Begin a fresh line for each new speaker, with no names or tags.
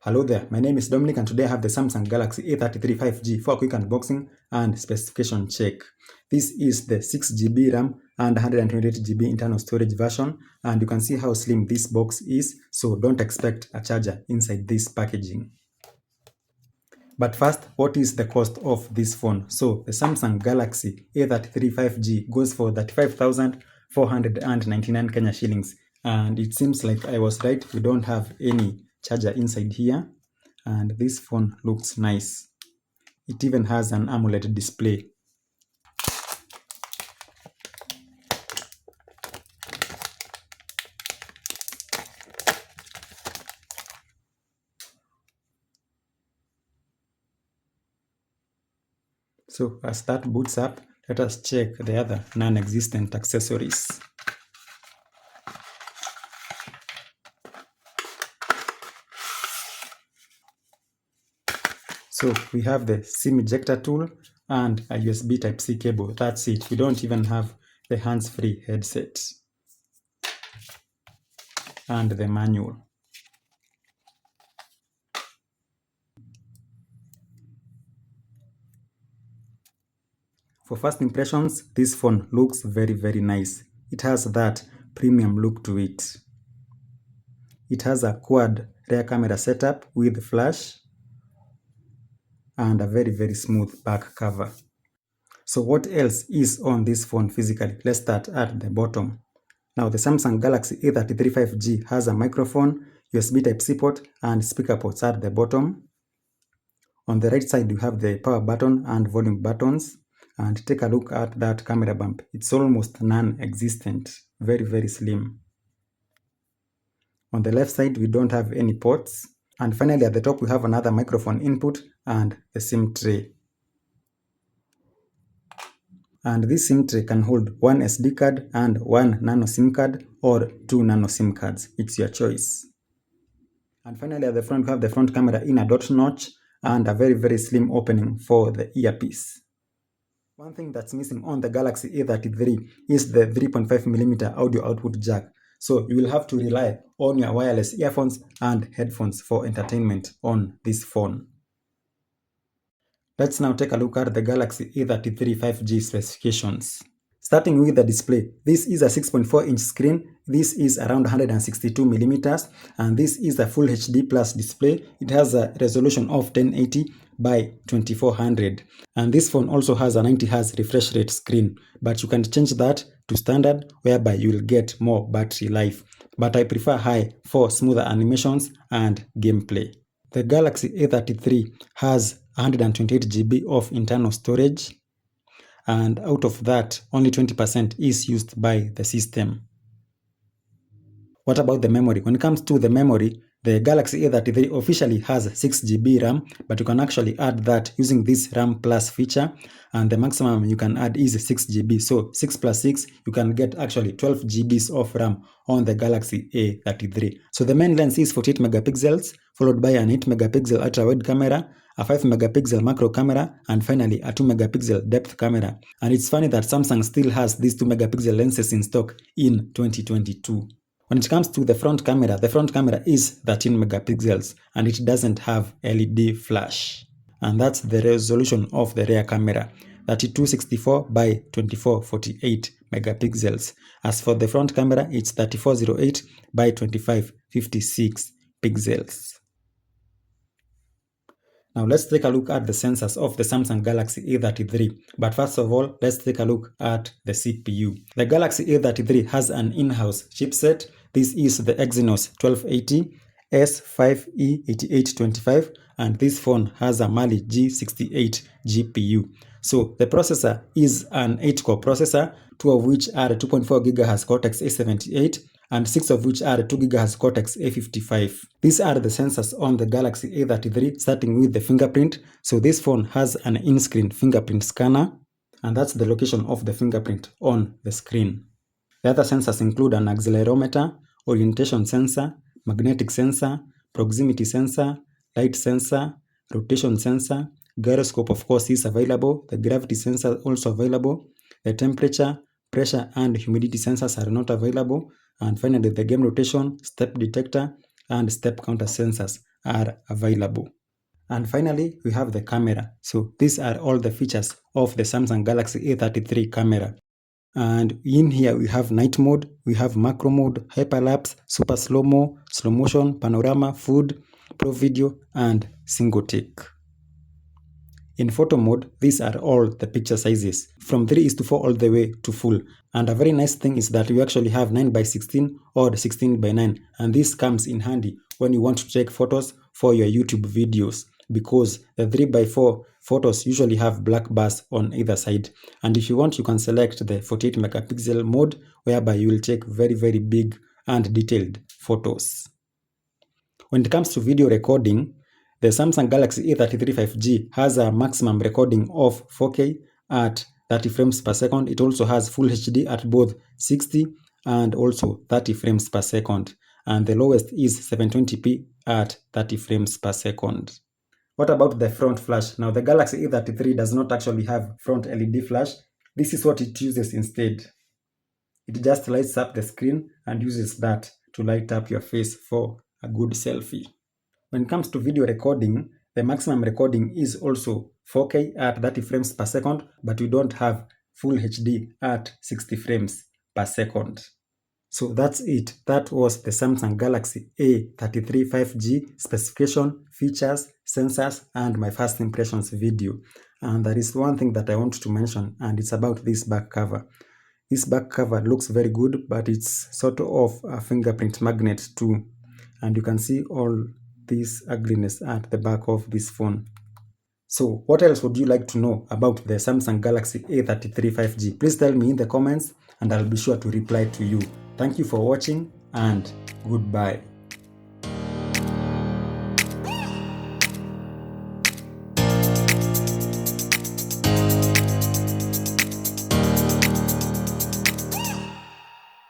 Hello there, my name is Dominic and today I have the Samsung Galaxy A33 5G for a quick unboxing and specification check. This is the 6GB RAM and 128GB internal storage version, and you can see how slim this box is, so don't expect a charger inside this packaging. But first, what is the cost of this phone? So the Samsung Galaxy A33 5G goes for 35,499 Kenya shillings, and it seems like I was right, we don't have any charger inside here, and this phone looks nice. It even has an AMOLED display. So as that boots up, let us check the other non-existent accessories. So we have the SIM ejector tool and a USB Type-C cable. That's it. We don't even have the hands-free headset. And the manual. For first impressions, this phone looks very nice. It has that premium look to it. It has a quad rear camera setup with flash and a very smooth back cover. So what else is on this phone physically? Let's start at the bottom. Now the Samsung Galaxy A33 5G has a microphone, USB Type-C port and speaker ports at the bottom. On the right side you have the power button and volume buttons, and take a look at that camera bump. It's almost non-existent, very slim. On the left side we don't have any ports. And finally at the top we have another microphone input and the SIM tray. And this SIM tray can hold one SD card and one nano SIM card or two nano SIM cards. It's your choice. And finally at the front we have the front camera in a dot notch and a very slim opening for the earpiece. One thing that's missing on the Galaxy A33 is the 3.5mm audio output jack. So you will have to rely on your wireless earphones and headphones for entertainment on this phone. Let's now take a look at the Galaxy A33 5G specifications. Starting with the display, this is a 6.4-inch screen, this is around 162mm, and this is a Full HD Plus display. It has a resolution of 1080 by 2400, and this phone also has a 90Hz refresh rate screen, but you can change that to standard, whereby you will get more battery life, but I prefer high for smoother animations and gameplay. The Galaxy A33 has 128GB of internal storage, and out of that, only 20% is used by the system. What about the memory? When it comes to the memory, the Galaxy A33 officially has 6GB RAM, but you can actually add that using this RAM Plus feature, and the maximum you can add is 6GB. So 6 plus 6, you can get actually 12GB of RAM on the Galaxy A33. So the main lens is 48 megapixels, followed by an 8 megapixel ultra-wide camera, a 5 megapixel macro camera, and finally a 2 megapixel depth camera. And it's funny that Samsung still has these 2 megapixel lenses in stock in 2022. When it comes to the front camera is 13 megapixels and it doesn't have LED flash. And that's the resolution of the rear camera, 3264 by 2448 megapixels. As for the front camera, it's 3408 by 2556 pixels. Now let's take a look at the sensors of the Samsung Galaxy A33. But first of all, let's take a look at the CPU. The Galaxy A33 has an in-house chipset. This is the Exynos 1280 S5E8825, and this phone has a Mali G68 GPU. So the processor is an 8-core processor, 2 of which are 2.4 GHz Cortex A78, and 6 of which are 2 GHz Cortex A55. These are the sensors on the Galaxy A33, starting with the fingerprint. So this phone has an in-screen fingerprint scanner, and that's the location of the fingerprint on the screen. The other sensors include an accelerometer, orientation sensor, magnetic sensor, proximity sensor, light sensor, rotation sensor, gyroscope of course is available, the gravity sensor also available, the temperature, pressure and humidity sensors are not available, and finally the game rotation, step detector and step counter sensors are available. And finally, we have the camera. So these are all the features of the Samsung Galaxy A33 camera. And in here we have night mode, we have macro mode, hyperlapse, super slow-mo, slow motion, panorama, food, pro video, and single take. In photo mode, these are all the picture sizes, from 3:4 all the way to full. And a very nice thing is that you actually have 9:16 or 16:9, and this comes in handy when you want to take photos for your YouTube videos, because the 3:4 photos usually have black bars on either side. And if you want, you can select the 48 megapixel mode, whereby you will take very big and detailed photos. When it comes to video recording, the Samsung Galaxy A33 5G has a maximum recording of 4K at 30 frames per second. It also has Full HD at both 60 and also 30 frames per second. And the lowest is 720p at 30 frames per second. What about the front flash? Now, the Galaxy A33 does not actually have front LED flash. This is what it uses instead. It just lights up the screen and uses that to light up your face for a good selfie. When it comes to video recording, the maximum recording is also 4K at 30 frames per second, but we don't have Full HD at 60 frames per second. So that's it. That was the Samsung Galaxy A33 5G specification, features, sensors, and my first impressions video. And there is one thing that I want to mention, and it's about this back cover. This back cover looks very good, but it's sort of a fingerprint magnet too. And you can see all this ugliness at the back of this phone. So what else would you like to know about the Samsung Galaxy A33 5G? Please tell me in the comments and I'll be sure to reply to you. Thank you for watching and goodbye.